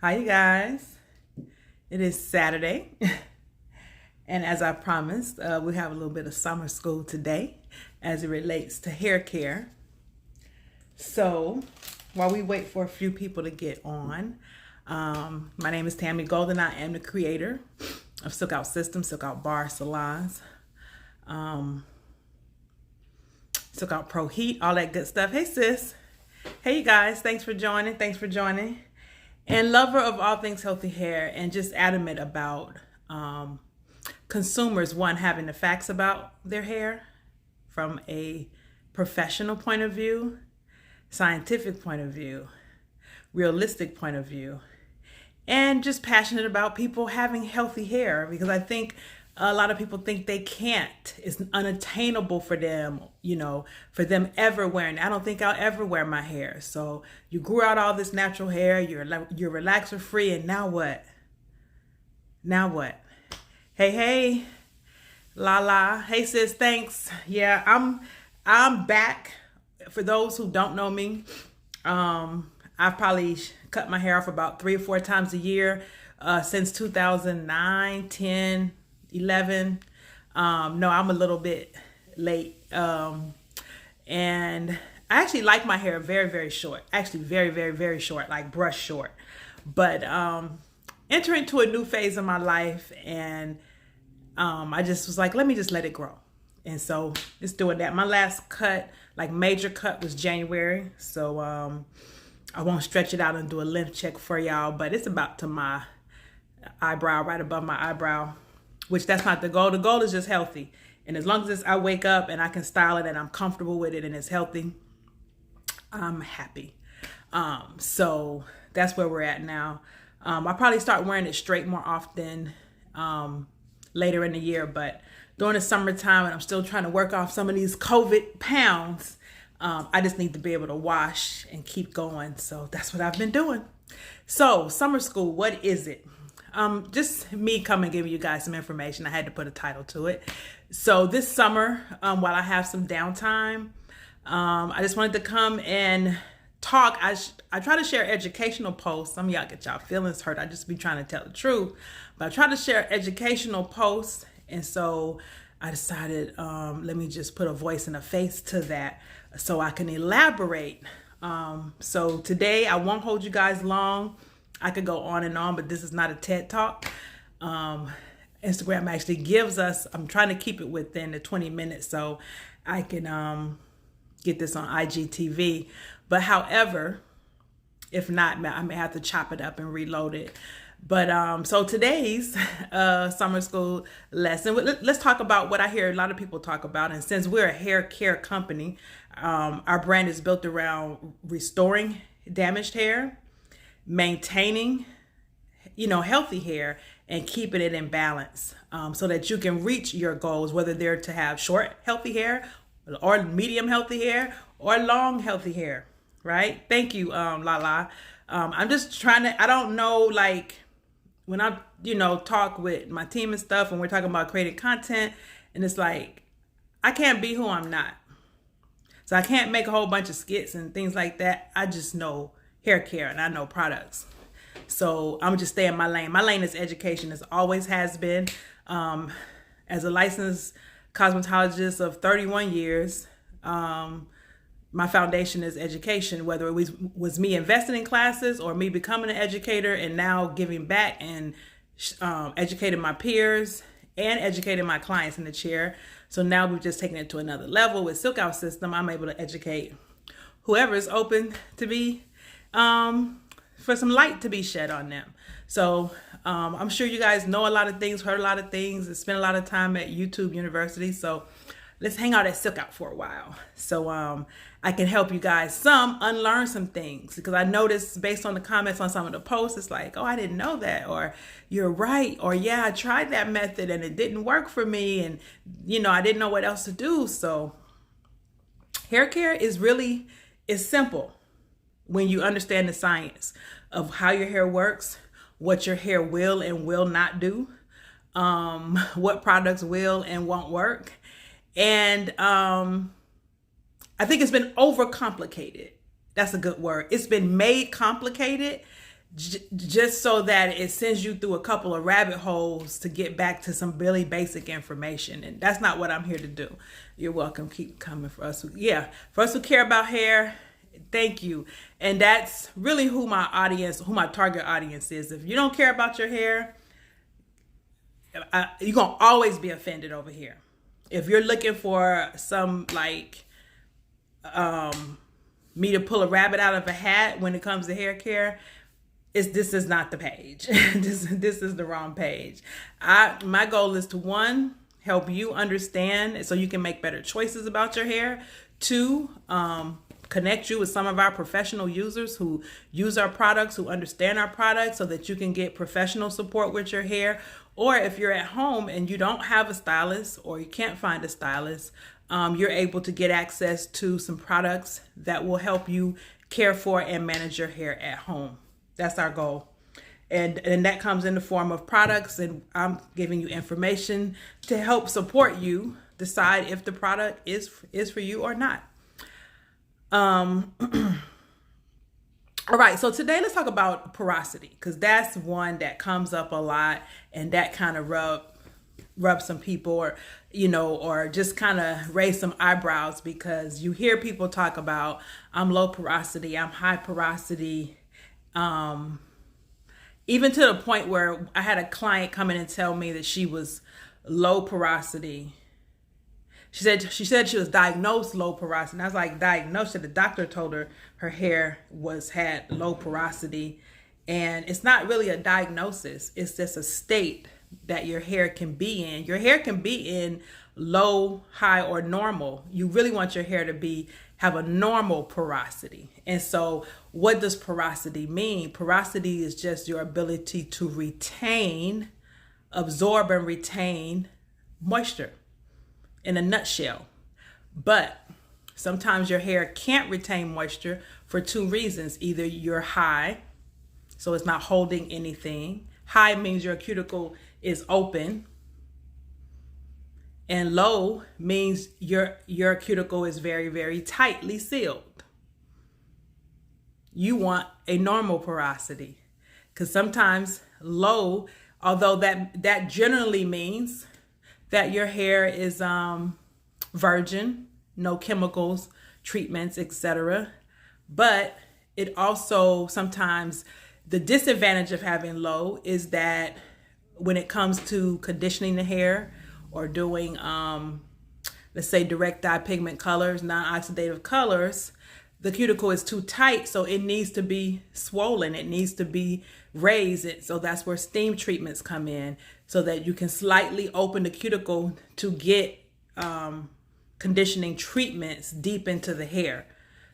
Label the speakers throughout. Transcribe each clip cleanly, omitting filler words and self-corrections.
Speaker 1: Hi, you guys. It is Saturday, and as I promised, we have a little bit of summer school today as it relates to hair care. So, while we wait for a few people to get on, my name is Tammy Golden. I am the creator of SilkOut Systems, SilkOut Bar Salons, SilkOut Pro Heat, all that good stuff. Hey, sis. Hey, you guys. Thanks for joining. And lover of all things healthy hair, and just adamant about consumers, one, having the facts about their hair from a professional point of view, scientific point of view, realistic point of view, and just passionate about people having healthy hair, because I think a lot of people think they can't. It's unattainable for them, for them ever wearing. I don't think I'll ever wear my hair. So you grew out all this natural hair, you're relaxer free, and now what? Now what? Hey, la. Hey sis, thanks. Yeah, I'm back. For those who don't know me, I've probably cut my hair off about 3 or 4 times a year since 2009, 10, 11. No, I'm a little bit late. And I actually like my hair very, very short. Actually, very, very, very short, like brush short. But entering into a new phase of my life, and I just was like, let me just let it grow. And so it's doing that. My last cut, like major cut, was January. So I won't stretch it out and do a length check for y'all, but it's about to my eyebrow, right above my eyebrow. Which that's not the goal. The goal is just healthy. And as long as I wake up and I can style it and I'm comfortable with it and it's healthy, I'm happy. So that's where we're at now. I'll probably start wearing it straight more often later in the year. But during the summertime, and I'm still trying to work off some of these COVID pounds, I just need to be able to wash and keep going. So that's what I've been doing. So summer school, what is it? Just me coming giving you guys some information. I had to put a title to it. So this summer, while I have some downtime, I just wanted to come and talk. I try to share educational posts. Some of y'all get y'all feelings hurt. I just be trying to tell the truth. But I try to share educational posts. And so I decided, let me just put a voice and a face to that so I can elaborate. So today I won't hold you guys long. I could go on and on, but this is not a TED Talk. Instagram actually gives us, I'm trying to keep it within the 20 minutes so I can get this on IGTV. But however, if not, I may have to chop it up and reload it. But so today's summer school lesson, let's talk about what I hear a lot of people talk about. And since we're a hair care company, our brand is built around restoring damaged hair, maintaining, healthy hair, and keeping it in balance so that you can reach your goals, whether they're to have short, healthy hair or medium healthy hair or long healthy hair, right? Thank you, Lala. I'm just trying to, I don't know, like when I, talk with my team and stuff and we're talking about creating content, and it's like, I can't be who I'm not. So I can't make a whole bunch of skits and things like that. I just know hair care and I know products. So I'm just stay in my lane. My lane is education, as always has been. As a licensed cosmetologist of 31 years, my foundation is education, whether it was me investing in classes or me becoming an educator and now giving back and educating my peers and educating my clients in the chair. So now we've just taken it to another level with SilkOut System. I'm able to educate whoever is open to be for some light to be shed on them. So I'm sure you guys know a lot of things, heard a lot of things, and spent a lot of time at YouTube University. So let's hang out at SilkOut for a while. So I can help you guys unlearn some things, because I noticed based on the comments on some of the posts, it's like, oh, I didn't know that, or you're right, or yeah, I tried that method and it didn't work for me, and I didn't know what else to do. So hair care is simple when you understand the science of how your hair works, what your hair will and will not do, what products will and won't work. And I think it's been overcomplicated. That's a good word. It's been made complicated just so that it sends you through a couple of rabbit holes to get back to some really basic information. And that's not what I'm here to do. You're welcome. Keep coming for us. Yeah, for us who care about hair, thank you. And that's really who my target audience is. If you don't care about your hair, you're going to always be offended over here. If you're looking for some me to pull a rabbit out of a hat when it comes to hair care, this is not the page. this is the wrong page. My goal is to, one, help you understand so you can make better choices about your hair. Two, connect you with some of our professional users who use our products, who understand our products, so that you can get professional support with your hair. Or if you're at home and you don't have a stylist or you can't find a stylist, you're able to get access to some products that will help you care for and manage your hair at home. That's our goal. And that comes in the form of products, and I'm giving you information to help support you decide if the product is for you or not. All right, so today let's talk about porosity, because that's one that comes up a lot, and that kind of rub some people, or just kind of raise some eyebrows, because you hear people talk about, I'm low porosity, I'm high porosity. Even to the point where I had a client come in and tell me that she was low porosity. She said she was diagnosed low porosity. And I was like, diagnosed? The doctor told her her hair had low porosity. And it's not really a diagnosis. It's just a state that your hair can be in. Your hair can be in low, high, or normal. You really want your hair to have a normal porosity. And so what does porosity mean? Porosity is just your ability to absorb and retain moisture in a nutshell. But sometimes your hair can't retain moisture for two reasons. Either you're high, so it's not holding anything. High means your cuticle is open. And low means your cuticle is very, very tightly sealed. You want a normal porosity, because sometimes low, although that generally means that your hair is virgin, no chemicals, treatments, etc. But it also sometimes, the disadvantage of having low is that when it comes to conditioning the hair or doing, let's say, direct dye pigment colors, non-oxidative colors, the cuticle is too tight, so it needs to be swollen. It needs to be raised. So that's where steam treatments come in, so that you can slightly open the cuticle to get conditioning treatments deep into the hair.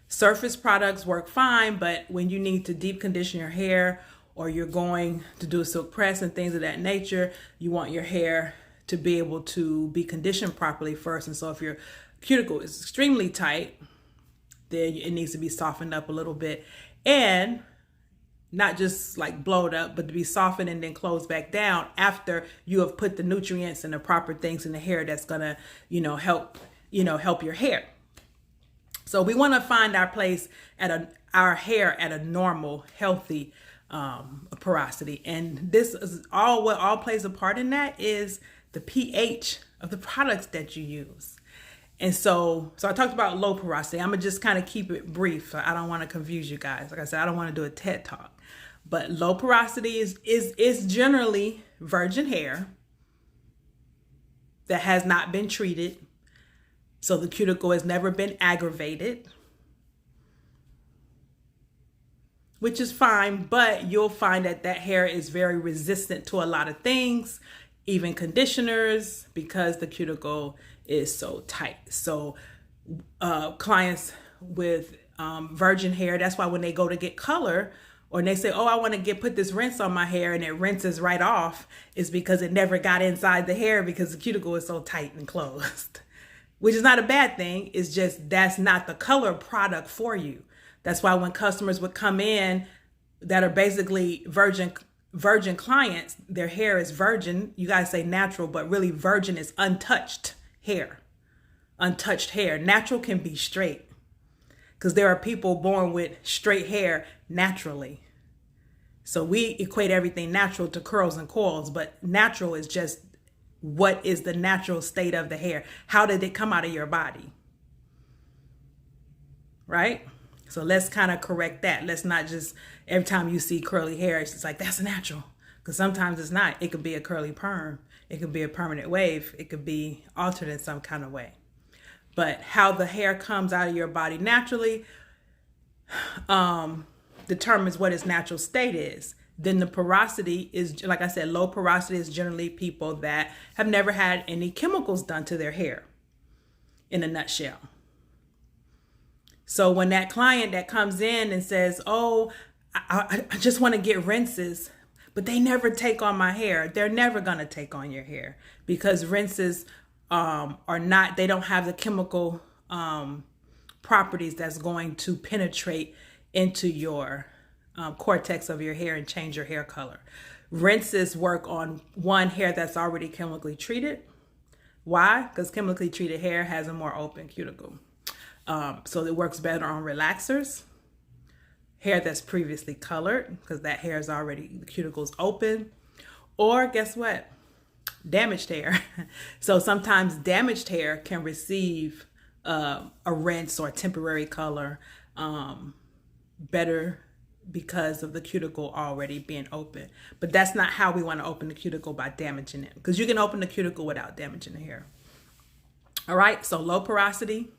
Speaker 1: Surface products work fine, but when you need to deep condition your hair, or you're going to do a silk press and things of that nature, you want your hair to be able to be conditioned properly first. And so if your cuticle is extremely tight, then it needs to be softened up a little bit, and not just like blowed up, but to be softened and then closed back down after you have put the nutrients and the proper things in the hair that's gonna, help your hair. So we want to find our place our hair at a normal, healthy porosity, and this is what all plays a part in that is the pH of the products that you use. And so I talked about low porosity. I'm gonna just kind of keep it brief. I don't want to confuse you guys. Like I said, I don't want to do a TED talk. But low porosity is generally virgin hair that has not been treated. So the cuticle has never been aggravated, which is fine, but you'll find that hair is very resistant to a lot of things, even conditioners, because the cuticle is so tight. So clients with virgin hair, that's why when they go to get color, or they say, oh, I want to put this rinse on my hair, and it rinses right off, is because it never got inside the hair because the cuticle is so tight and closed, which is not a bad thing. It's just that's not the color product for you. That's why when customers would come in that are basically virgin clients, their hair is virgin. You guys say natural, but really virgin is untouched hair. Untouched hair. Natural can be straight, because there are people born with straight hair naturally. So we equate everything natural to curls and coils, but natural is just what is the natural state of the hair. How did it come out of your body? Right? So let's kind of correct that. Let's not just, every time you see curly hair, it's just like, that's natural. Because sometimes it's not. It could be a curly perm. It could be a permanent wave. It could be altered in some kind of way. But how the hair comes out of your body naturally determines what its natural state is. Then the porosity is, like I said, low porosity is generally people that have never had any chemicals done to their hair, in a nutshell. So when that client that comes in and says, oh, I just want to get rinses, but they never take on my hair, they're never going to take on your hair, because rinses are not, they don't have the chemical properties that's going to penetrate into your cortex of your hair and change your hair color. Rinses work on one, hair that's already chemically treated. Why? Because chemically treated hair has a more open cuticle. So it works better on relaxers. Hair that's previously colored, because that hair is already, the cuticle's open. Or guess what? Damaged hair. So sometimes damaged hair can receive a rinse or temporary color better because of the cuticle already being open. But that's not how we want to open the cuticle, by damaging it, because you can open the cuticle without damaging the hair. All right, so low porosity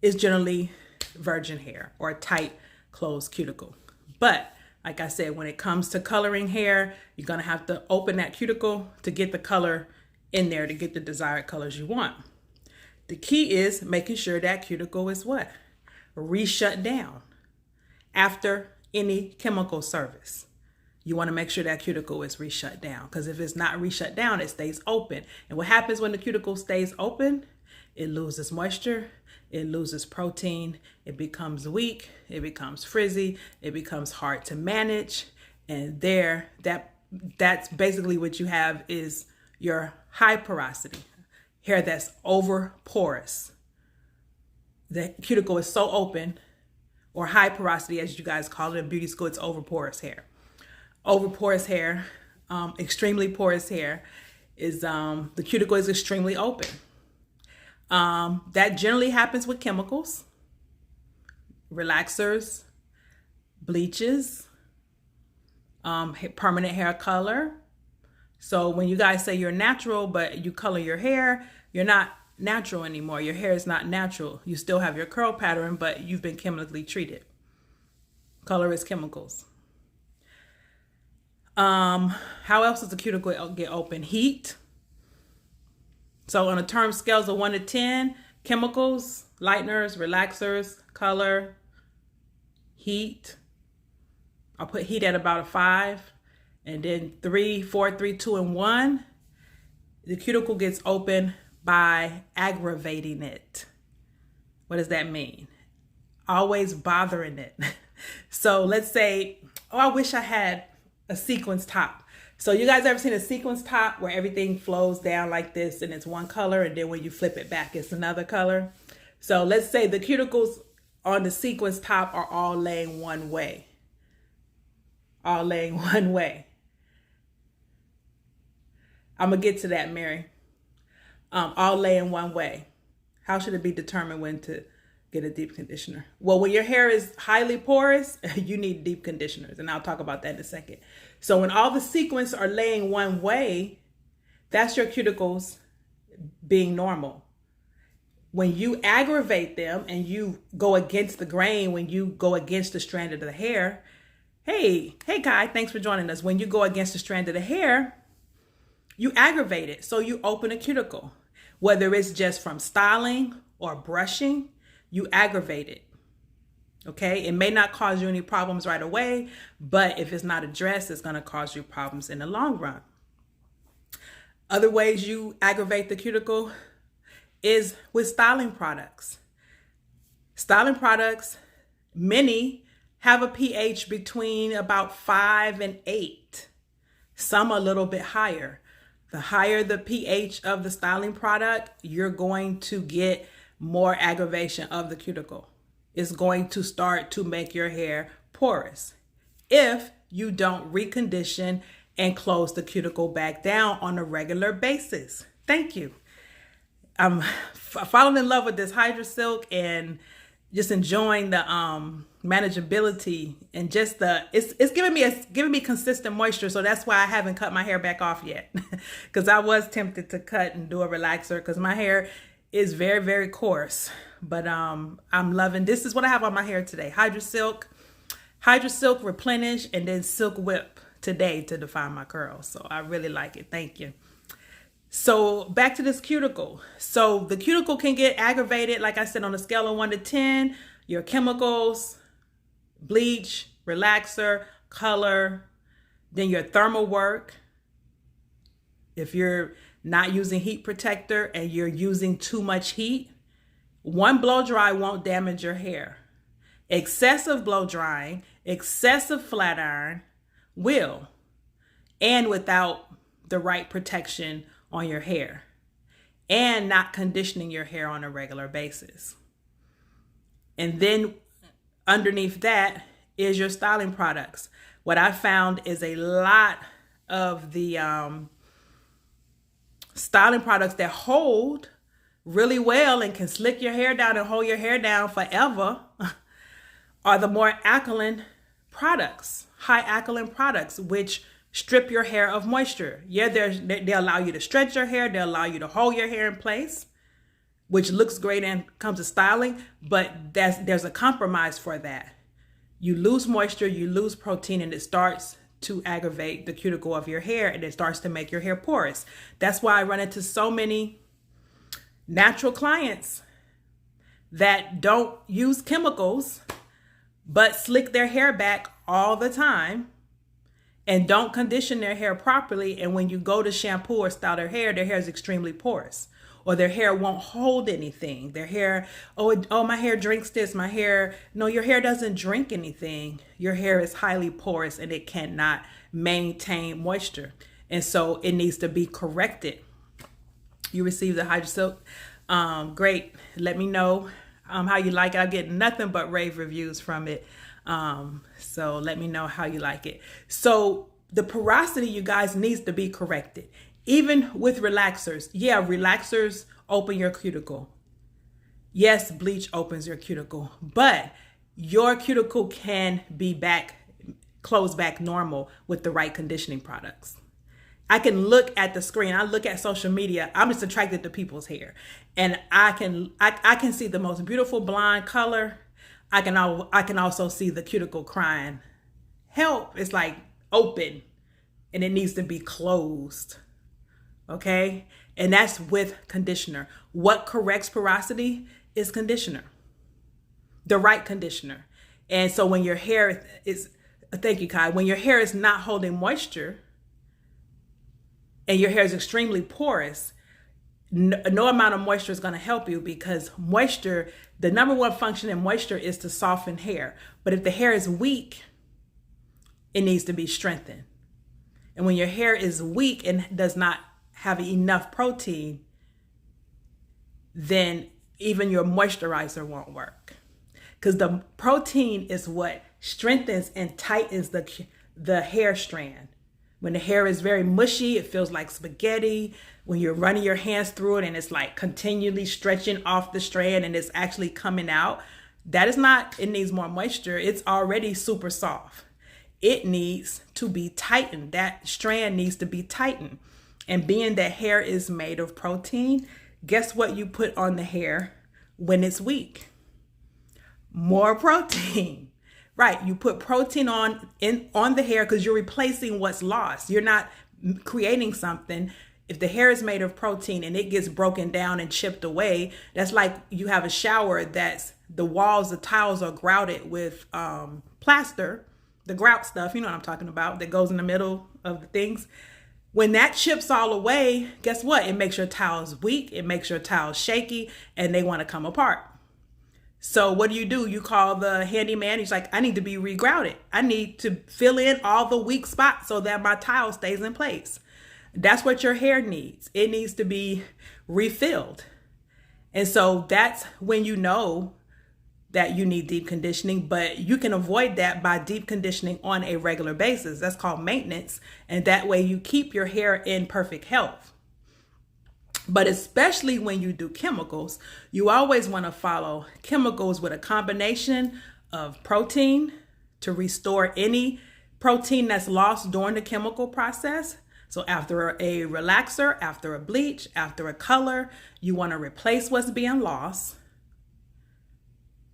Speaker 1: is generally virgin hair or a tight closed cuticle. But like I said, when it comes to coloring hair, you're going to have to open that cuticle to get the color in there, to get the desired colors you want. The key is making sure that cuticle is what? Re-shut down after any chemical service. You want to make sure that cuticle is re-shut down, because if it's not re-shut down, it stays open. And what happens when the cuticle stays open? It loses moisture, it loses protein, it becomes weak, it becomes frizzy, it becomes hard to manage. And that's basically what you have is your high porosity, hair that's over porous. The cuticle is so open, or high porosity as you guys call it in beauty school, it's over porous hair. Over porous hair, extremely porous hair, is the cuticle is extremely open. That generally happens with chemicals, relaxers, bleaches, permanent hair color. So when you guys say you're natural, but you color your hair, you're not natural anymore. Your hair is not natural. You still have your curl pattern, but you've been chemically treated. Color is chemicals. How else does the cuticle get open? Heat. So on a term scales of 1 to 10, chemicals, lighteners, relaxers, color, heat. I'll put heat at about a 5. And then 3, 4, 3, 2, and 1. The cuticle gets open by aggravating it. What does that mean? Always bothering it. So let's say, oh, I wish I had a sequence top. So you guys ever seen a sequence top where everything flows down like this and it's one color, and then when you flip it back, it's another color? So let's say the cuticles on the sequence top are all laying one way. All laying one way. I'm going to get to that, Mary. All laying one way. How should it be determined when to get a deep conditioner? Well, when your hair is highly porous, you need deep conditioners, and I'll talk about that in a second. So when all the sequence are laying one way, that's your cuticles being normal. When you aggravate them and you go against the grain, when you go against the strand of the hair, hey Kai, thanks for joining us. When you go against the strand of the hair, you aggravate it. So you open a cuticle. Whether it's just from styling or brushing, you aggravate it. Okay, it may not cause you any problems right away, but if it's not addressed, it's going to cause you problems in the long run. Other ways you aggravate the cuticle is with styling products. Styling products, many have a pH between about 5 and 8. Some a little bit higher. The higher the pH of the styling product, you're going to get more aggravation of the cuticle. It's going to start to make your hair porous. If you don't recondition and close the cuticle back down on a regular basis. Thank you. I'm falling in love with this Hydra Silk and just enjoying the manageability and just it's giving me consistent moisture. So that's why I haven't cut my hair back off yet, because I was tempted to cut and do a relaxer because my hair is very, very coarse. But I'm loving, this is what I have on my hair today: Hydra Silk Replenish, and then Silk Whip today to define my curls. So I really like it. Thank you. So back to this cuticle. So the cuticle can get aggravated, like I said, on a scale of 1 to 10. Your chemicals, bleach, relaxer, color, then your thermal work. If you're not using heat protector and you're using too much heat, one blow dry won't damage your hair. Excessive blow drying, excessive flat iron will, and without the right protection on your hair, and not conditioning your hair on a regular basis. And then underneath that is your styling products. What I found is a lot of the styling products that hold really well and can slick your hair down and hold your hair down forever are the more alkaline products, high alkaline products, which strip your hair of moisture. Yeah, they allow you to stretch your hair. They allow you to hold your hair in place, which looks great and comes to styling, but there's a compromise for that. You lose moisture, you lose protein, and it starts to aggravate the cuticle of your hair, and it starts to make your hair porous. That's why I run into so many natural clients that don't use chemicals, but slick their hair back all the time and don't condition their hair properly. And when you go to shampoo or style their hair is extremely porous, or their hair won't hold anything. Their hair, oh, my hair drinks this, my hair. No, your hair doesn't drink anything. Your hair is highly porous and it cannot maintain moisture. And so it needs to be corrected. You received the Hydra Silk. Great. Let me know how you like it. I get nothing but rave reviews from it. So let me know how you like it. So the porosity, you guys, needs to be corrected. Even with relaxers. Yeah, relaxers open your cuticle. Yes, bleach opens your cuticle, but your cuticle can be closed back normal with the right conditioning products. I can look at the screen. I look at social media. I'm just attracted to people's hair, and I can see the most beautiful blonde color. I can also see the cuticle crying, help. It's like open, and it needs to be closed. Okay, and that's with conditioner. What corrects porosity is conditioner, the right conditioner. And so when your hair is, thank you, Kai, when your hair is not holding moisture and your hair is extremely porous, no amount of moisture is going to help you, because moisture, the number one function in moisture is to soften hair. But if the hair is weak, it needs to be strengthened. And when your hair is weak and does not have enough protein, then even your moisturizer won't work, because the protein is what strengthens and tightens the hair strand. When the hair is very mushy, it feels like spaghetti. When you're running your hands through it and it's like continually stretching off the strand and it's actually coming out, that is not, it needs more moisture. It's already super soft. It needs to be tightened. That strand needs to be tightened. And being that hair is made of protein, guess what you put on the hair when it's weak? More protein. Right, you put protein on the hair because you're replacing what's lost. You're not creating something. If the hair is made of protein and it gets broken down and chipped away, that's like you have a shower that's the walls, the tiles are grouted with plaster, the grout stuff, you know what I'm talking about, that goes in the middle of the things. When that chips all away, guess what? It makes your tiles weak, it makes your tiles shaky, and they want to come apart. So what do? You call the handyman. He's like, I need to be regrouted. I need to fill in all the weak spots so that my tile stays in place. That's what your hair needs. It needs to be refilled. And so that's when you know that you need deep conditioning, but you can avoid that by deep conditioning on a regular basis. That's called maintenance. And that way you keep your hair in perfect health. But especially when you do chemicals, you always want to follow chemicals with a combination of protein to restore any protein that's lost during the chemical process. So after a relaxer, after a bleach, after a color, you want to replace what's being lost.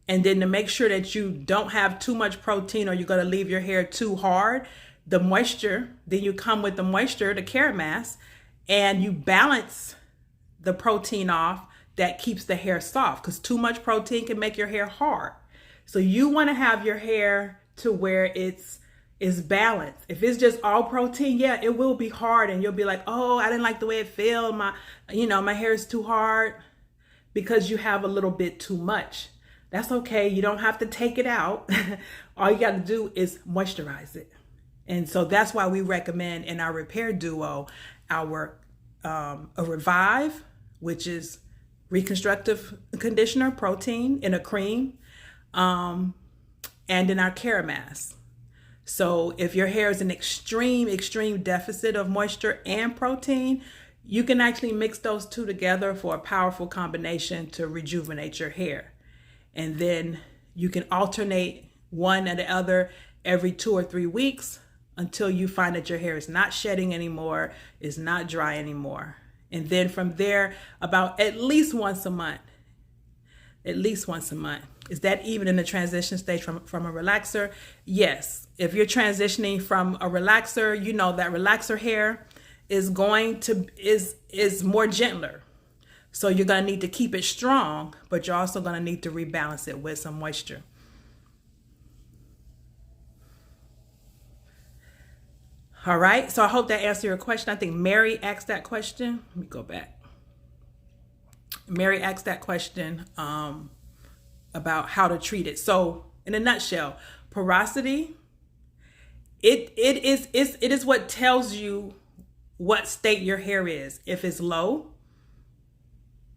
Speaker 1: And then to make sure that you don't have too much protein or you're going to leave your hair too hard, the moisture, then you come with the moisture, the care mask, and you balance the protein off that keeps the hair soft, because too much protein can make your hair hard. So you want to have your hair to where it's balanced. If it's just all protein, yeah, it will be hard and you'll be like, oh, I didn't like the way it felt. My hair is too hard, because you have a little bit too much. That's okay. You don't have to take it out. All you got to do is moisturize it. And so that's why we recommend in our repair duo our a Revive, which is reconstructive conditioner, protein in a cream, and in our care mask. So if your hair is an extreme deficit of moisture and protein, you can actually mix those two together for a powerful combination to rejuvenate your hair. And then you can alternate one and the other every 2 or 3 weeks until you find that your hair is not shedding anymore, is not dry anymore. And then from there, about at least once a month. At least once a month. Is that even in the transition stage from a relaxer? Yes. If you're transitioning from a relaxer, you know that relaxer hair is more gentler. So you're going to need to keep it strong, but you're also going to need to rebalance it with some moisture. All right. So I hope that answered your question. I think Mary asked that question. Let me go back. Mary asked that question about how to treat it. So in a nutshell, porosity, it is what tells you what state your hair is. If it's low,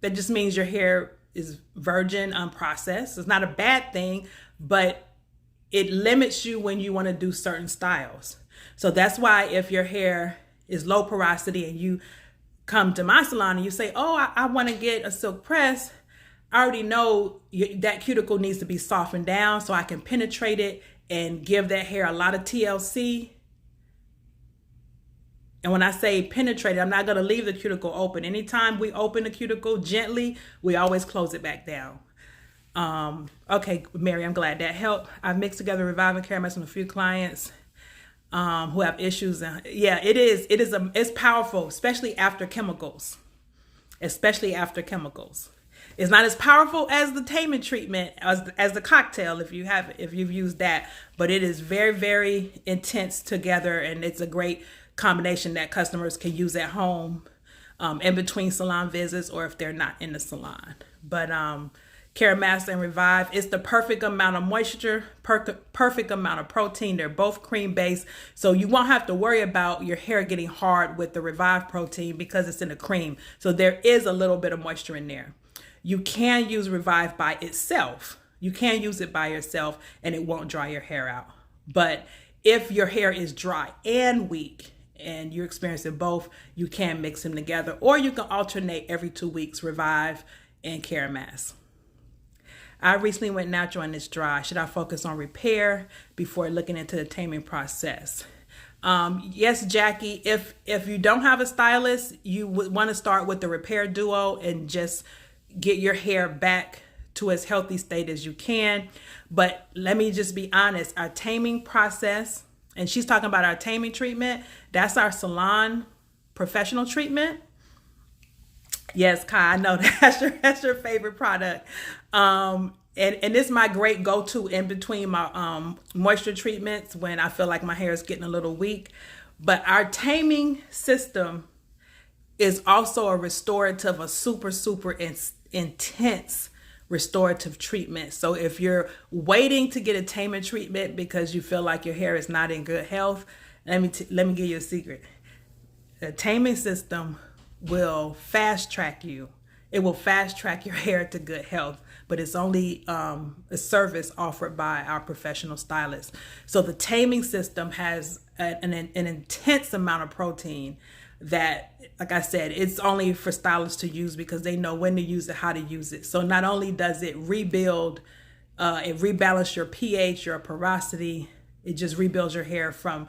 Speaker 1: that just means your hair is virgin, unprocessed. It's not a bad thing, but it limits you when you want to do certain styles. So that's why if your hair is low porosity and you come to my salon and you say, oh, I want to get a silk press, I already know that cuticle needs to be softened down so I can penetrate it and give that hair a lot of TLC. And when I say penetrate, I'm not going to leave the cuticle open. Anytime we open the cuticle gently, we always close it back down. Okay, Mary, I'm glad that helped. I've mixed together Revive and Care Mask with a few clients who have issues. And yeah, it's powerful, especially after chemicals. Especially after chemicals. It's not as powerful as the Taman treatment, as the cocktail if you've used that, but it is very, very intense together, and it's a great combination that customers can use at home in between salon visits or if they're not in the salon. But Care Mask and Revive, it's the perfect amount of moisture, perfect amount of protein. They're both cream based, so you won't have to worry about your hair getting hard with the Revive protein because it's in a cream. So there is a little bit of moisture in there. You can use Revive by itself. You can use it by yourself and it won't dry your hair out. But if your hair is dry and weak and you're experiencing both, you can mix them together, or you can alternate every 2 weeks, Revive and Care Mask. I recently went natural and it's dry. Should I focus on repair before looking into the taming process? Yes, Jackie, if you don't have a stylist, you would want to start with the repair duo and just get your hair back to as healthy state as you can. But let me just be honest, our taming process, and she's talking about our taming treatment, that's our salon professional treatment. Yes, Kai, I know that's your favorite product. And it's my great go-to in between my moisture treatments when I feel like my hair is getting a little weak. But our taming system is also a restorative, a super intense restorative treatment. So if you're waiting to get a taming treatment because you feel like your hair is not in good health, let me give you a secret. The taming system will fast track you. It will fast track your hair to good health but it's only a service offered by our professional stylists. So the taming system has an intense amount of protein that, like I said, it's only for stylists to use because they know when to use it, how to use it. So not only does it rebuild, it rebalance your pH, your porosity, it just rebuilds your hair from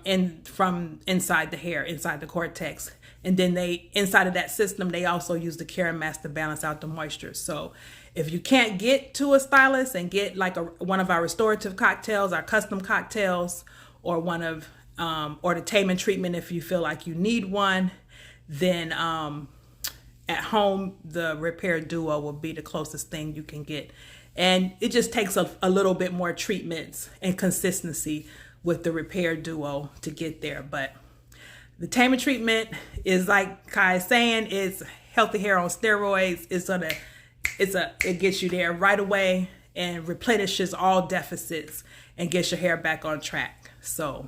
Speaker 1: inside the hair, inside the cortex. And then they, inside of that system, they also use the Keratin Mask to balance out the moisture. So if you can't get to a stylist and get like one of our restorative cocktails, our custom cocktails, or one of or the taming treatment, if you feel like you need one, then at home the Repair Duo will be the closest thing you can get. And it just takes a little bit more treatments and consistency with the Repair Duo to get there. But the taming treatment is, like Kai is saying, it's healthy hair on steroids. It gets you there right away and replenishes all deficits and gets your hair back on track. So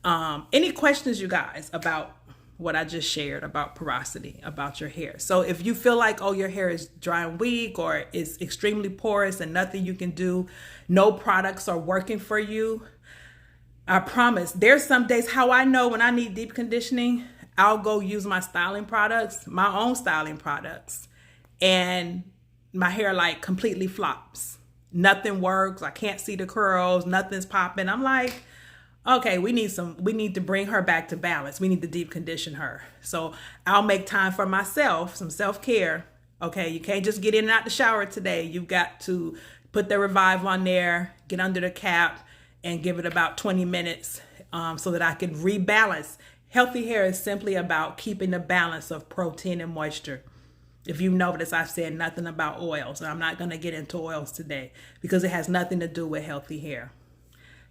Speaker 1: any questions, you guys, about what I just shared about porosity, about your hair? So if you feel like, oh, your hair is dry and weak, or it's extremely porous and nothing you can do, no products are working for you, I promise there's some days, how I know when I need deep conditioning, I'll go use my styling products, my own styling products, and my hair like completely flops. Nothing works. I can't see the curls. Nothing's popping. I'm like, okay, we need to bring her back to balance. We need to deep condition her. So I'll make time for myself, some self-care. Okay, you can't just get in and out the shower today. You've got to put the Revive on there, get under the cap, and give it about 20 minutes so that I can rebalance. Healthy hair is simply about keeping the balance of protein and moisture. If you notice, I've said nothing about oils, and I'm not going to get into oils today because it has nothing to do with healthy hair.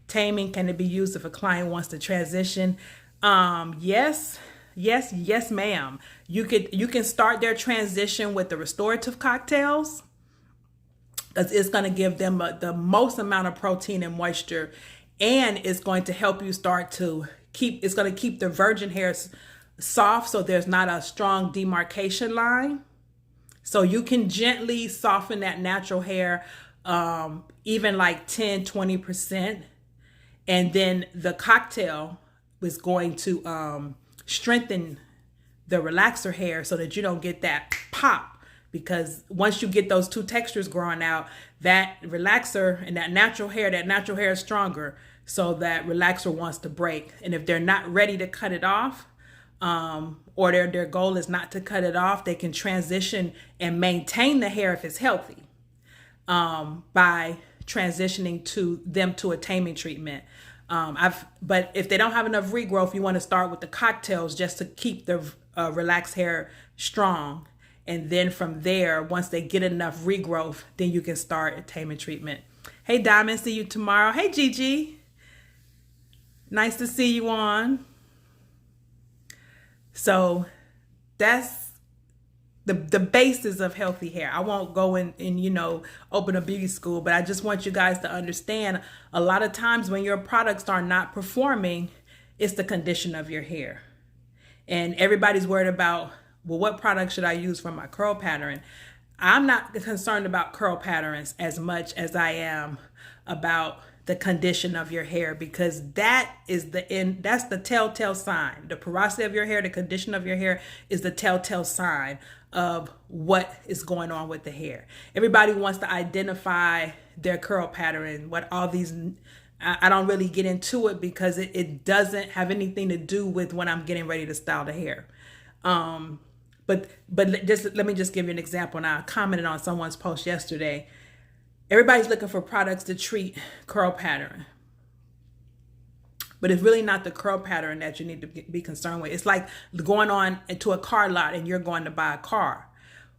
Speaker 1: Taming, can it be used if a client wants to transition? Yes, ma'am. You can start their transition with the restorative cocktails, because it's going to give them the most amount of protein and moisture, and it's going to help you start to it's going to keep the virgin hairs soft, so there's not a strong demarcation line. So you can gently soften that natural hair, even like 10-20%. And then the cocktail is going to strengthen the relaxer hair so that you don't get that pop. Because once you get those two textures growing out, that relaxer and that natural hair is stronger. So that relaxer wants to break. And if they're not ready to cut it off, or their goal is not to cut it off, they can transition and maintain the hair if it's healthy by transitioning to a taming treatment. But if they don't have enough regrowth, you want to start with the cocktails just to keep the relaxed hair strong. And then from there, once they get enough regrowth, then you can start a taming treatment. Hey, Diamond, see you tomorrow. Hey, Gigi. Nice to see you on. So that's the basis of healthy hair. I won't go and open a beauty school, but I just want you guys to understand, a lot of times when your products are not performing, it's the condition of your hair. And everybody's worried about, well, what product should I use for my curl pattern? I'm not concerned about curl patterns as much as I am about the condition of your hair, because that's the telltale sign. The porosity of your hair, the condition of your hair is the telltale sign of what is going on with the hair. Everybody wants to identify their curl pattern, what all these, I don't really get into it because it doesn't have anything to do with when I'm getting ready to style the hair. But let me just give you an example. Now, I commented on someone's post yesterday. Everybody's looking for products to treat curl pattern, but it's really not the curl pattern that you need to be concerned with. It's like going on into a car lot and you're going to buy a car.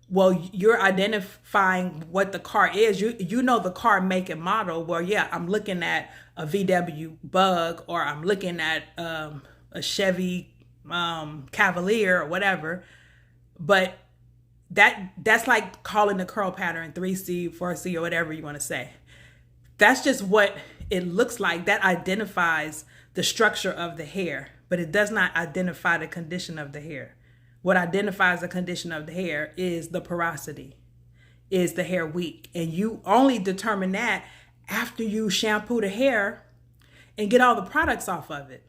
Speaker 1: Well, you're identifying what the car is. You know the car make and model. Well, yeah, I'm looking at a VW Bug, or I'm looking at a Chevy Cavalier or whatever. But that's like calling the curl pattern 3C, 4C, or whatever you want to say. That's just what it looks like. That identifies the structure of the hair, but it does not identify the condition of the hair. What identifies the condition of the hair is the porosity. is the hair weak? And you only determine that after you shampoo the hair and get all the products off of it.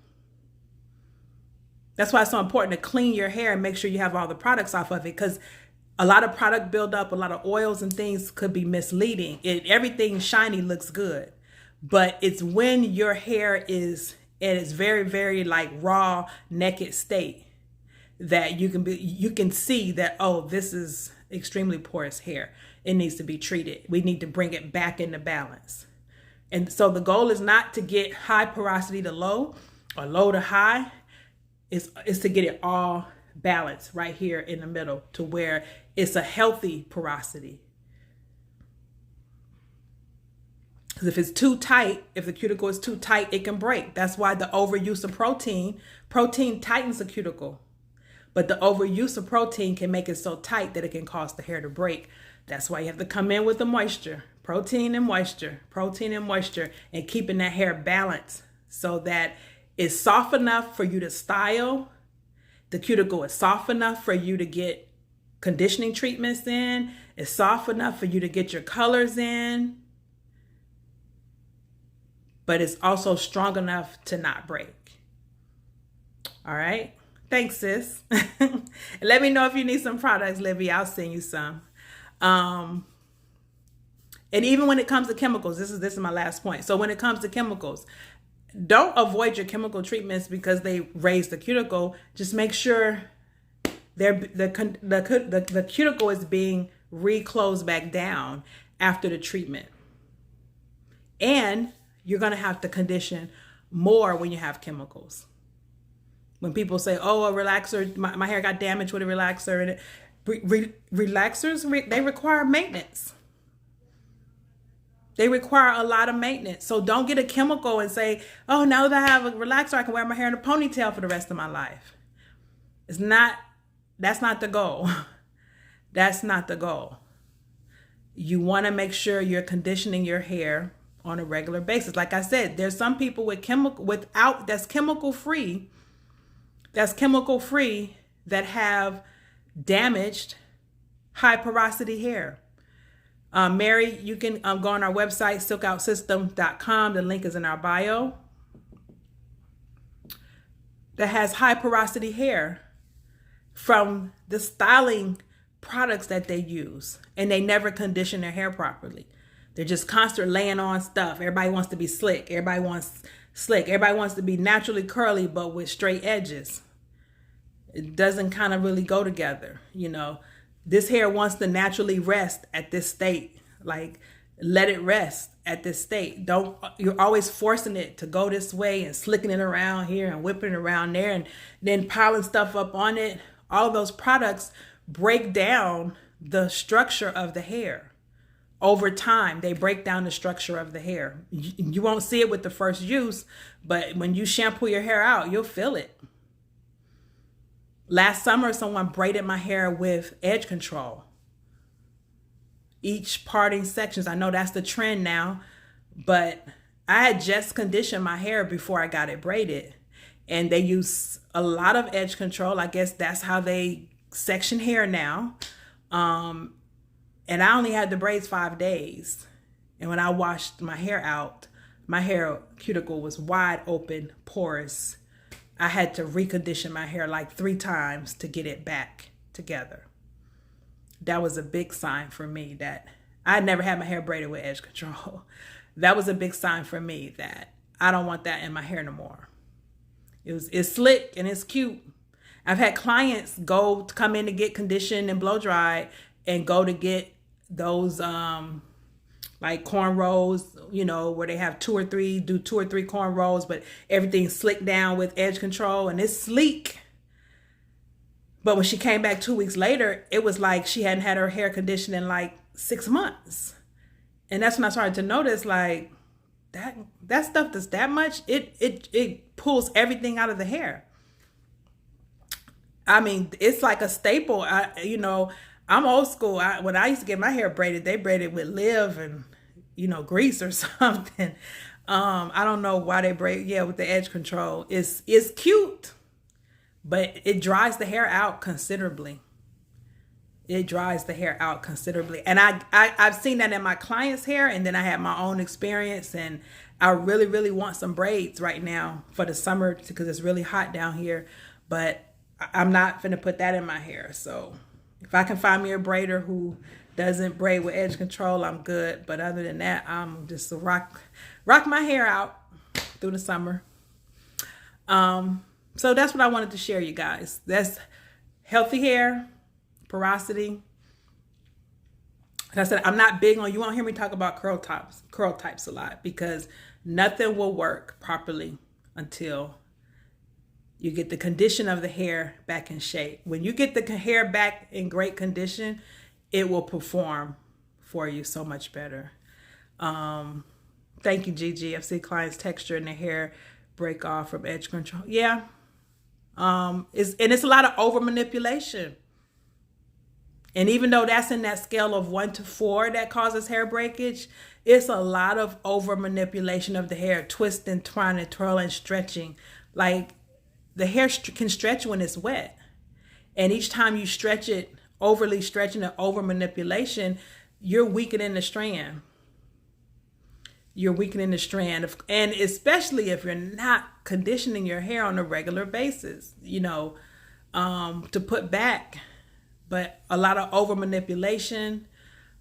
Speaker 1: That's why it's so important to clean your hair and make sure you have all the products off of it, because a lot of product buildup, a lot of oils and things could be misleading. Everything shiny looks good, but it's when your hair is in its very, very like raw, naked state that you can see that, oh, this is extremely porous hair. It needs to be treated. We need to bring it back into balance. And so the goal is not to get high porosity to low or low to high. Is to get it all balanced right here in the middle to where it's a healthy porosity. Because if it's too tight, if the cuticle is too tight, it can break. That's why the overuse of protein tightens the cuticle. But the overuse of protein can make it so tight that it can cause the hair to break. That's why you have to come in with the moisture, protein and moisture, and keeping that hair balanced so that it's soft enough for you to style. The cuticle is soft enough for you to get conditioning treatments in. It's soft enough for you to get your colors in. But it's also strong enough to not break. All right. Thanks, sis. Let me know if you need some products, Libby. I'll send you some. And even when it comes to chemicals, this is my last point. So when it comes to chemicals, don't avoid your chemical treatments because they raise the cuticle. Just make sure the cuticle is being reclosed back down after the treatment. And you're going to have to condition more when you have chemicals. When people say, oh, a relaxer, my hair got damaged with a relaxer. And relaxers, they require maintenance. They require a lot of maintenance. So don't get a chemical and say, oh, now that I have a relaxer, I can wear my hair in a ponytail for the rest of my life. That's not the goal. That's not the goal. You want to make sure you're conditioning your hair on a regular basis. Like I said, there's some people that's chemical free that have damaged high porosity hair. Mary, you can go on our website, SilkOutSystem.com. The link is in our bio. That has high porosity hair from the styling products that they use, and they never condition their hair properly. They're just constantly laying on stuff. Everybody wants to be slick. Everybody wants to be naturally curly, but with straight edges. It doesn't kind of really go together, you know. This hair wants to naturally rest at this state. Like, let it rest at this state. You're always forcing it to go this way and slicking it around here and whipping it around there and then piling stuff up on it. All of those products break down the structure of the hair. Over time, they break down the structure of the hair. You won't see it with the first use, but when you shampoo your hair out, you'll feel it. Last summer, someone braided my hair with edge control. Each parting sections, I know that's the trend now, but I had just conditioned my hair before I got it braided. And they use a lot of edge control. I guess that's how they section hair now. And I only had the braids 5 days. And when I washed my hair out, my hair cuticle was wide open, porous. I had to recondition my hair like 3 times to get it back together. That was a big sign for me that I had never had my hair braided with edge control. That was a big sign for me that I don't want that in my hair no more. It's slick and it's cute. I've had clients come in to get conditioned and blow dried and go to get those like cornrows, you know, where they have 2 or 3 cornrows, but everything's slicked down with edge control and it's sleek. But when she came back 2 weeks later, it was like she hadn't had her hair conditioned in like 6 months. And that's when I started to notice, like, that stuff that's that much, it pulls everything out of the hair. I mean, it's like a staple. I'm old school. When I used to get my hair braided, they braided with Live and, grease or something. I don't know why they braid. Yeah, with the edge control. It's cute, but it dries the hair out considerably. it dries the hair out considerably. And I've seen that in my clients' hair, and then I had my own experience, and I really, really want some braids right now for the summer because it's really hot down here, but I'm not finna put that in my hair. So if I can find me a braider who doesn't braid with edge control, I'm good. But other than that, I'm just rock my hair out through the summer. So that's what I wanted to share, you guys. That's healthy hair, porosity. Like I said, I'm not big on, you won't hear me talk about curl types a lot, because nothing will work properly until you get the condition of the hair back in shape. When you get the hair back in great condition, it will perform for you so much better. Thank you, Gigi. I've seen clients texture in their hair break off from edge control. Yeah. It's a lot of over manipulation. And even though that's in that scale of 1 to 4 that causes hair breakage, it's a lot of over manipulation of the hair, twisting, twining, twirling, stretching. Like, the hair can stretch when it's wet. And each time you stretch it, overly stretching and over manipulation, you're weakening the strand. You're weakening the strand. And especially if you're not conditioning your hair on a regular basis, to put back. But a lot of over manipulation,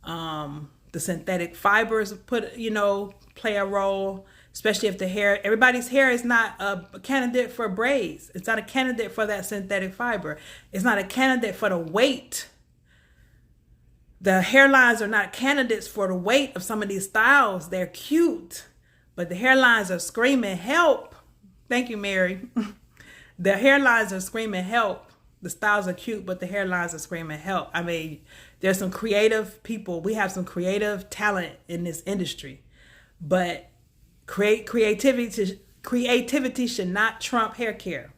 Speaker 1: the synthetic fibers play a role, especially if everybody's hair is not a candidate for braids. It's not a candidate for that synthetic fiber. It's not a candidate for the weight. The hairlines are not candidates for the weight of some of these styles. They're cute, but the hairlines are screaming help. Thank you, Mary. The hairlines are screaming help. The styles are cute, but the hairlines are screaming help. I mean, there's some creative people. We have some creative talent in this industry, but creativity should not trump hair care,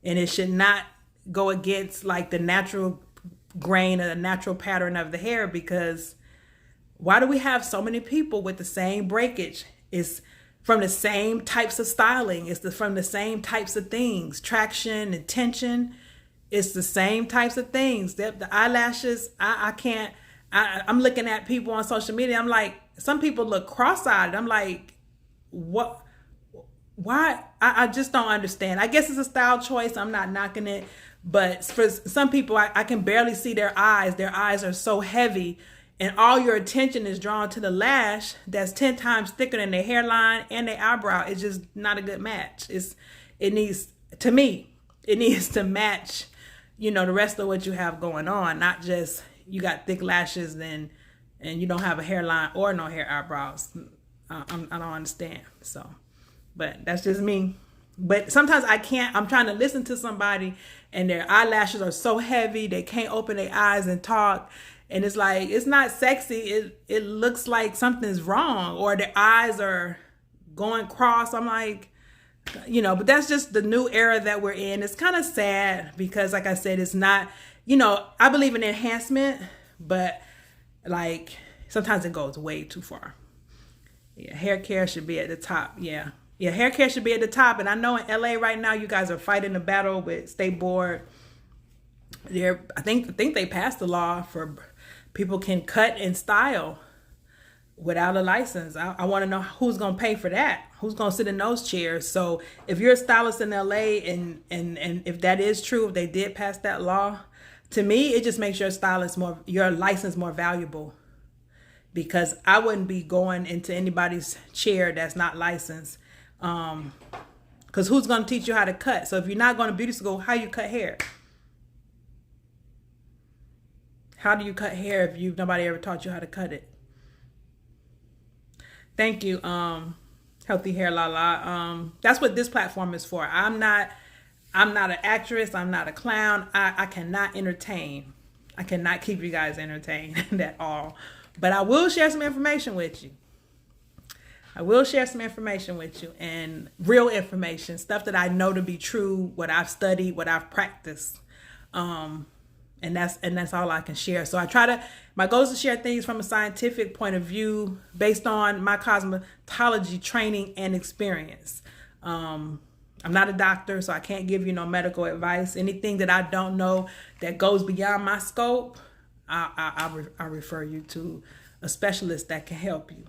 Speaker 1: and it should not go against like the natural grain or the natural pattern of the hair. Because why do we have so many people with the same breakage? It's from the same types of styling. It's from the same types of things, traction and tension. It's the same types of things. The eyelashes, I'm looking at people on social media. I'm like, some people look cross-eyed. I'm like, what? Why? I just don't understand. I guess it's a style choice. I'm not knocking it. But for some people, I can barely see their eyes. Their eyes are so heavy, and all your attention is drawn to the lash that's 10 times thicker than their hairline and their eyebrow. It's just not a good match. It needs to match, the rest of what you have going on, not just you got thick lashes and you don't have a hairline or no hair eyebrows. I don't understand. So, but that's just me. But sometimes I can't. I'm trying to listen to somebody and their eyelashes are so heavy they can't open their eyes and talk, and it's like, it's not sexy. It looks like something's wrong, or their eyes are going cross. I'm like, but that's just the new era that we're in. It's kind of sad because, like I said, it's not, I believe in enhancement, but like sometimes it goes way too far. Yeah, hair care should be at the top. Yeah, hair care should be at the top. And I know in LA right now, you guys are fighting the battle with State Board. I think they passed the law for people can cut and style without a license. I want to know who's going to pay for that. Who's going to sit in those chairs? So if you're a stylist in LA and if that is true, if they did pass that law, to me, it just makes your license more valuable, because I wouldn't be going into anybody's chair that's not licensed. Because who's going to teach you how to cut? So if you're not going to beauty school, how you cut hair? How do you cut hair if nobody ever taught you how to cut it? Thank you, Healthy Hair Lala. That's what this platform is for. I'm not an actress. I'm not a clown. I cannot entertain. I cannot keep you guys entertained at all. But I will share some information with you. And real information, stuff that I know to be true, what I've studied, what I've practiced. And that's all I can share. So my goal is to share things from a scientific point of view based on my cosmetology training and experience. I'm not a doctor, so I can't give you no medical advice. Anything that I don't know that goes beyond my scope, I'll refer you to a specialist that can help you.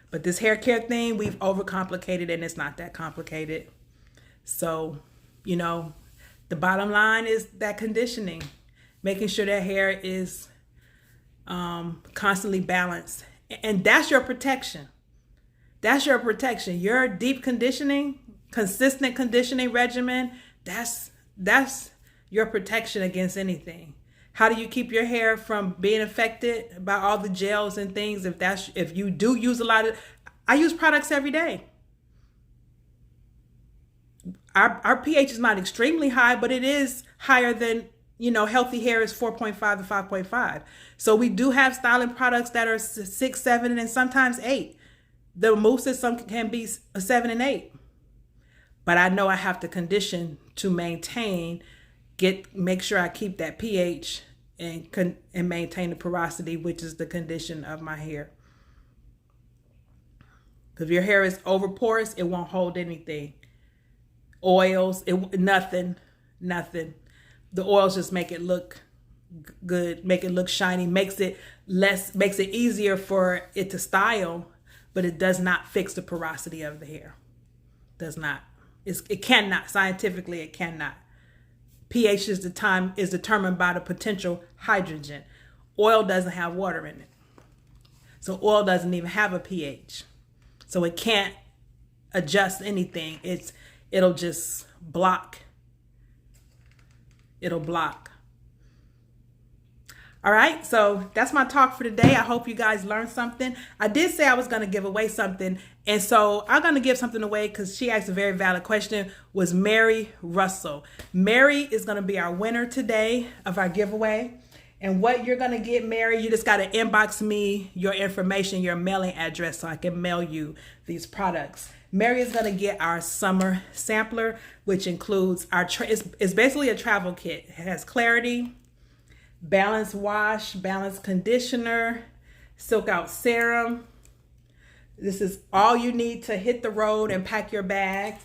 Speaker 1: But this hair care thing, we've overcomplicated, and it's not that complicated. So, you know, the bottom line is that conditioning, making sure that hair is constantly balanced. And that's your protection. That's your protection. Your deep conditioning, consistent conditioning regimen, that's your protection against anything. How do you keep your hair from being affected by all the gels and things? If you do use a lot of, I use products every day. Our pH is not extremely high, but it is higher than, you know, healthy hair is 4.5 to 5.5. So we do have styling products that are 6, 7, and sometimes 8. The most that some can be a 7 and 8. But I know I have to condition to maintain, make sure I keep that pH and maintain the porosity, which is the condition of my hair. If your hair is over porous, it won't hold anything. Oils, nothing. The oils just make it look good, make it look shiny, makes it easier for it to style, but it does not fix the porosity of the hair. Does not. It cannot. Scientifically, it cannot. pH is determined by the potential hydrogen. Oil doesn't have water in it. So oil doesn't even have a pH. So it can't adjust anything. It'll just block. It'll block. All right, so that's my talk for today. I hope you guys learned something. I did say I was going to give away something, and so I'm going to give something away because she asked a very valid question, was Mary Russell. Mary is going to be our winner today of our giveaway. And what you're going to get, Mary, you just got to inbox me your information, your mailing address, so I can mail you these products. Mary is going to get our summer sampler, which includes it's basically a travel kit. It has clarity, balanced wash, balanced conditioner, SilkOut serum. This is all you need to hit the road and pack your bags.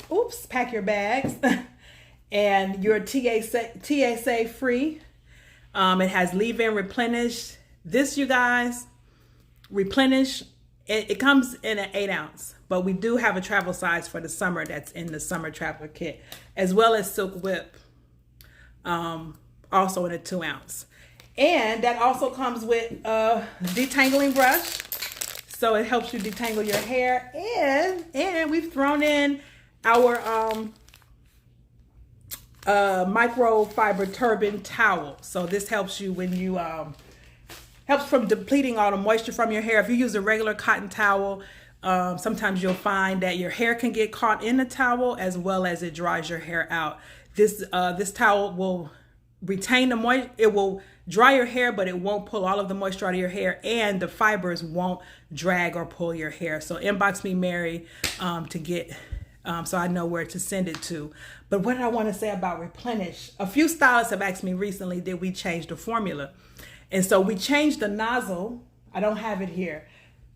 Speaker 1: Pack your bags. And you're TSA free. It has leave-in replenish. This, you guys, replenish. It comes in an 8 ounce, but we do have a travel size for the summer that's in the summer traveler kit, as well as Silk Whip, also in a 2 ounce. And that also comes with a detangling brush, so it helps you detangle your hair. And we've thrown in our microfiber turban towel. So this helps you when you helps from depleting all the moisture from your hair. If you use a regular cotton towel, sometimes you'll find that your hair can get caught in the towel as well as it dries your hair out. This towel will retain the moisture. It will dry your hair, but it won't pull all of the moisture out of your hair, and the fibers won't drag or pull your hair. So inbox me, Mary, to get so I know where to send it to. But what did I want to say about replenish? A few stylists have asked me recently, did we change the formula? And so we changed the nozzle. I don't have it here.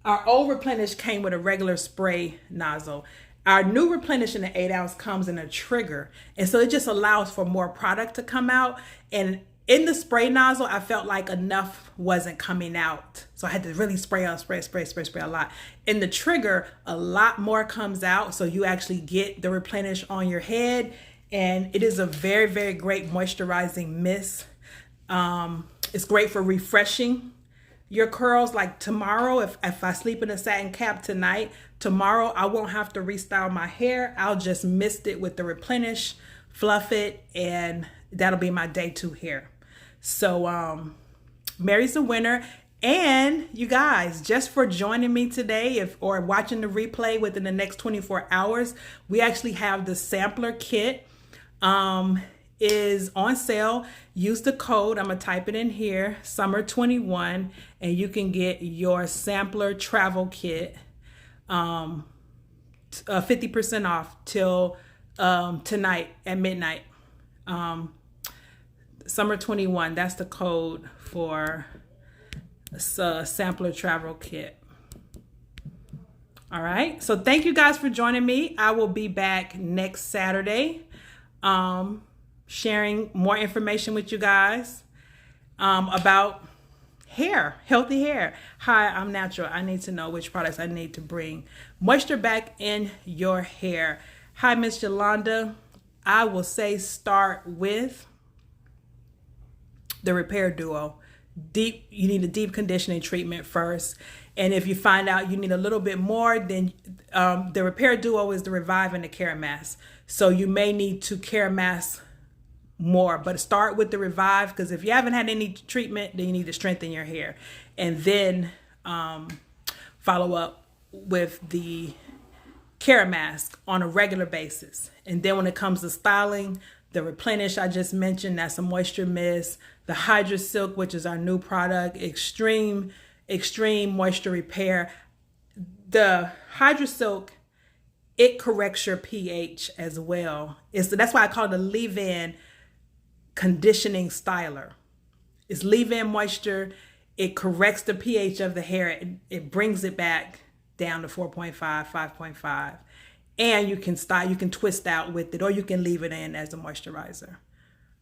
Speaker 1: Our old replenish came with a regular spray nozzle. Our new replenish in the 8 ounce comes in a trigger. And so it just allows for more product to come out. And in the spray nozzle, I felt like enough wasn't coming out. So I had to really spray a lot. In the trigger, a lot more comes out. So you actually get the replenish on your head. And it is a very, very great moisturizing mist. It's great for refreshing your curls. Like tomorrow, if I sleep in a satin cap tonight, tomorrow I won't have to restyle my hair. I'll just mist it with the replenish, fluff it, and that'll be my day 2 hair. So Mary's the winner. And you guys, just for joining me today or watching the replay within the next 24 hours, we actually have the sampler kit is on sale. Use the code, I'm gonna type it in here, summer21, and you can get your sampler travel kit 50% off till tonight at midnight. Summer21, that's the code for sampler travel kit. All right, so thank you guys for joining me. I will be back next Saturday sharing more information with you guys. about hair, healthy hair. Hi, I'm natural. I need to know which products I need to bring moisture back in your hair. Hi, Miss Yolanda. I will say start with the Repair Duo. You need a deep conditioning treatment first. And if you find out you need a little bit more, then the Repair Duo is the Revive and the Care Mask. So you may need to Care Mask more, but start with the Revive, because if you haven't had any treatment, then you need to strengthen your hair. And then follow up with the Care Mask on a regular basis. And then when it comes to styling, the Replenish I just mentioned, that's a moisture mist. The Hydra Silk, which is our new product, extreme moisture repair. The Hydra Silk, it corrects your pH as well. That's why I call it a leave-in conditioning styler. It's leave-in moisture. It corrects the pH of the hair. It brings it back down to 4.5, 5.5. And you can style, you can twist out with it, or you can leave it in as a moisturizer.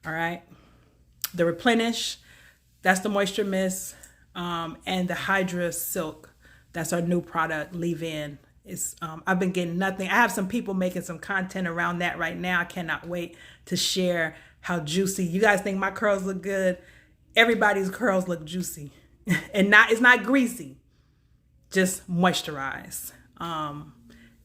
Speaker 1: All right. The Replenish, that's the moisture mist, and the Hydra Silk, that's our new product, leave-in. I've been getting nothing. I have some people making some content around that right now. I cannot wait to share how juicy. You guys think my curls look good? Everybody's curls look juicy, and it's not greasy, just moisturized.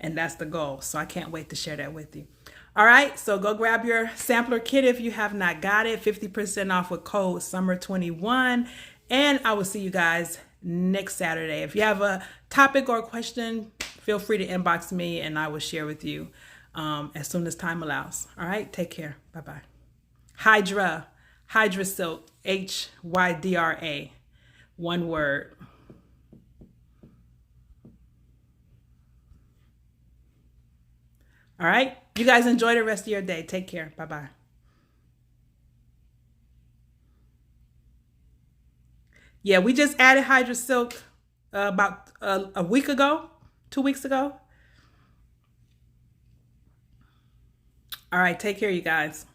Speaker 1: And that's the goal. So I can't wait to share that with you. All right, so go grab your sampler kit if you have not got it. 50% off with code SUMMER21. And I will see you guys next Saturday. If you have a topic or a question, feel free to inbox me and I will share with you as soon as time allows. All right, take care. Bye-bye. Hydra Silk, HYDRA, one word. All right. You guys enjoy the rest of your day. Take care. Bye-bye. Yeah, we just added Hydra Silk about a week ago, 2 weeks ago. All right. Take care, you guys.